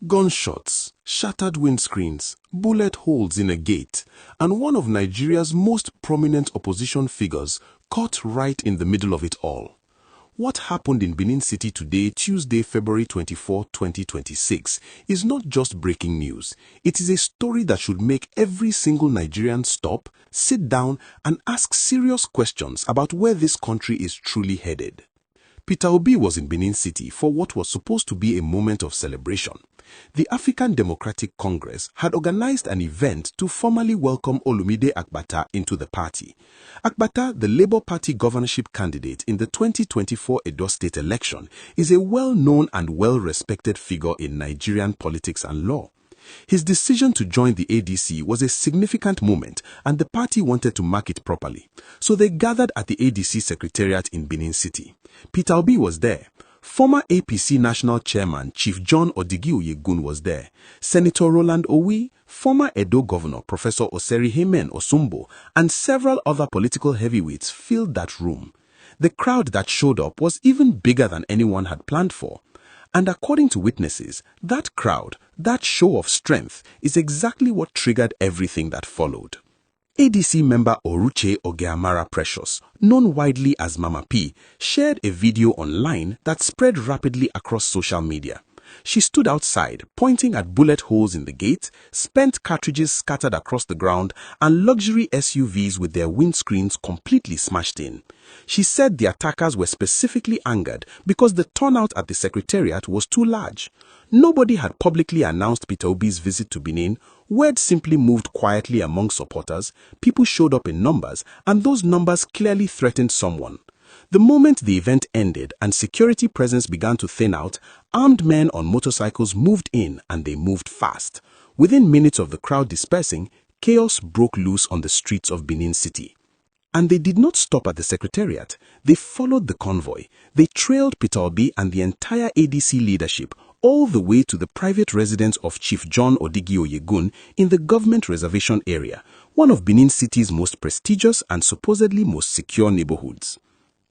Gunshots, shattered windscreens, bullet holes in a gate, and one of Nigeria's most prominent opposition figures caught right in the middle of it all. What happened in Benin City today, Tuesday, February 24, 2026, is not just breaking news. It is a story that should make every single Nigerian stop, sit down, and ask serious questions about where this country is truly headed. Peter Obi was in Benin City for what was supposed to be a moment of celebration. The African Democratic Congress had organized an event to formally welcome Olumide Akpata into the party. Akpata, the Labour Party governorship candidate in the 2024 Edo State election, is a well-known and well-respected figure in Nigerian politics and law. His decision to join the ADC was a significant moment, and the party wanted to mark it properly. So they gathered at the ADC secretariat in Benin City. Peter Obi was there. Former APC National Chairman Chief John Odigie-Oyegun was there. Senator Roland Owi, former Edo Governor Professor Oserihemen Osumbo, and several other political heavyweights filled that room. The crowd that showed up was even bigger than anyone had planned for. And according to witnesses, that crowd, that show of strength, is exactly what triggered everything that followed. ADC member Oruche Ogeamara Precious, known widely as Mama P, shared a video online that spread rapidly across social media. She stood outside, pointing at bullet holes in the gate, spent cartridges scattered across the ground, and luxury SUVs with their windscreens completely smashed in. She said the attackers were specifically angered because the turnout at the secretariat was too large. Nobody had publicly announced Peter Obi's visit to Benin. Word simply moved quietly among supporters, people showed up in numbers, and those numbers clearly threatened someone. The moment the event ended and security presence began to thin out, armed men on motorcycles moved in, and they moved fast. Within minutes of the crowd dispersing, chaos broke loose on the streets of Benin City. And they did not stop at the secretariat. They followed the convoy. They trailed Peter Obi and the entire ADC leadership all the way to the private residence of Chief John Odigie-Oyegun in the government reservation area, one of Benin City's most prestigious and supposedly most secure neighborhoods.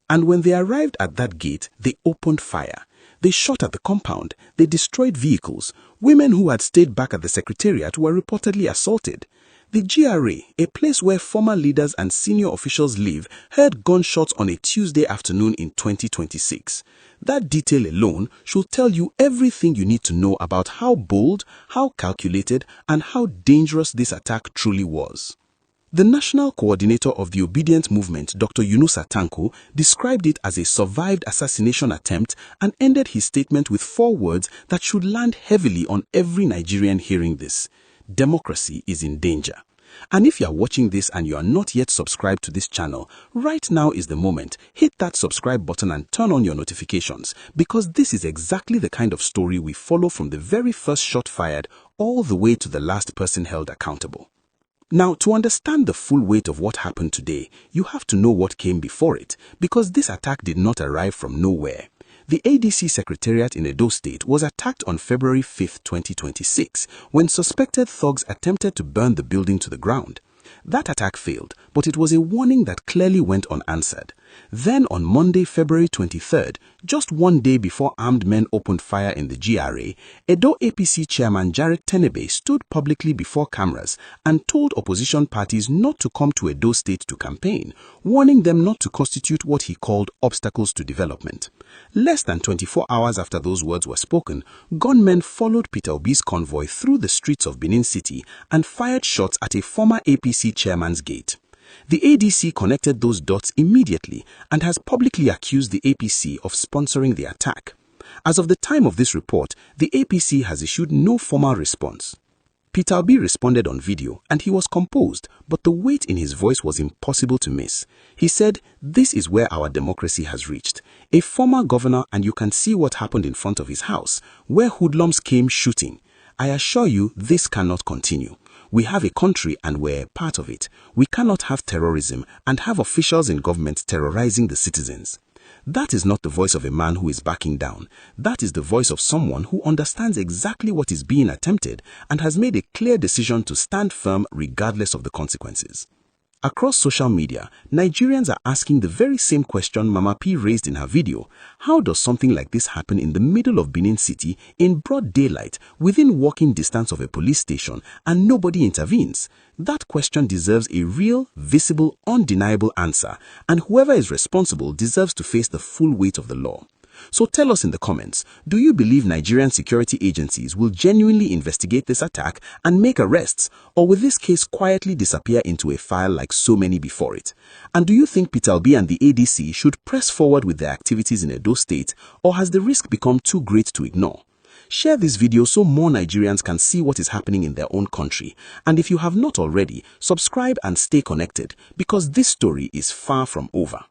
And when they arrived at that gate, they opened fire. They shot at the compound. They destroyed vehicles. Women who had stayed back at the secretariat were reportedly assaulted. The GRA, a place where former leaders and senior officials live, heard gunshots on a Tuesday afternoon in 2026. That detail alone should tell you everything you need to know about how bold, how calculated, and how dangerous this attack truly was. The national coordinator of the Obedient Movement, Dr. Yunusa Tanko, described it as a survived assassination attempt and ended his statement with 4 words that should land heavily on every Nigerian hearing this: democracy is in danger. And if you are watching this and you are not yet subscribed to this channel, right now is the moment. Hit that subscribe button and turn on your notifications, because this is exactly the kind of story we follow from the very first shot fired all the way to the last person held accountable. Now, to understand the full weight of what happened today, you have to know what came before it, because this attack did not arrive from nowhere. The ADC secretariat in Edo State was attacked on February 5, 2026, when suspected thugs attempted to burn the building to the ground. That attack failed, but it was a warning that clearly went unanswered. Then on Monday, February 23rd, just one day before armed men opened fire in the GRA, Edo APC chairman Jared Tenebe stood publicly before cameras and told opposition parties not to come to Edo State to campaign, warning them not to constitute what he called obstacles to development. Less than 24 hours after those words were spoken, gunmen followed Peter Obi's convoy through the streets of Benin City and fired shots at a former APC chairman's gate. The ADC connected those dots immediately and has publicly accused the APC of sponsoring the attack. As of the time of this report, the APC has issued no formal response. Peter Obi responded on video and he was composed, but the weight in his voice was impossible to miss. He said, "This is where our democracy has reached. A former governor, and you can see what happened in front of his house, where hoodlums came shooting. I assure you this cannot continue. We have a country and we're part of it. We cannot have terrorism and have officials in government terrorizing the citizens." That is not the voice of a man who is backing down. That is the voice of someone who understands exactly what is being attempted and has made a clear decision to stand firm regardless of the consequences. Across social media, Nigerians are asking the very same question Mama P raised in her video. How does something like this happen in the middle of Benin City in broad daylight, within walking distance of a police station, and nobody intervenes? That question deserves a real, visible, undeniable answer, and whoever is responsible deserves to face the full weight of the law. So tell us in the comments, do you believe Nigerian security agencies will genuinely investigate this attack and make arrests, or will this case quietly disappear into a file like so many before it? And do you think Peter Obi and the ADC should press forward with their activities in Edo State, or has the risk become too great to ignore? Share this video so more Nigerians can see what is happening in their own country. And if you have not already, subscribe and stay connected, because this story is far from over.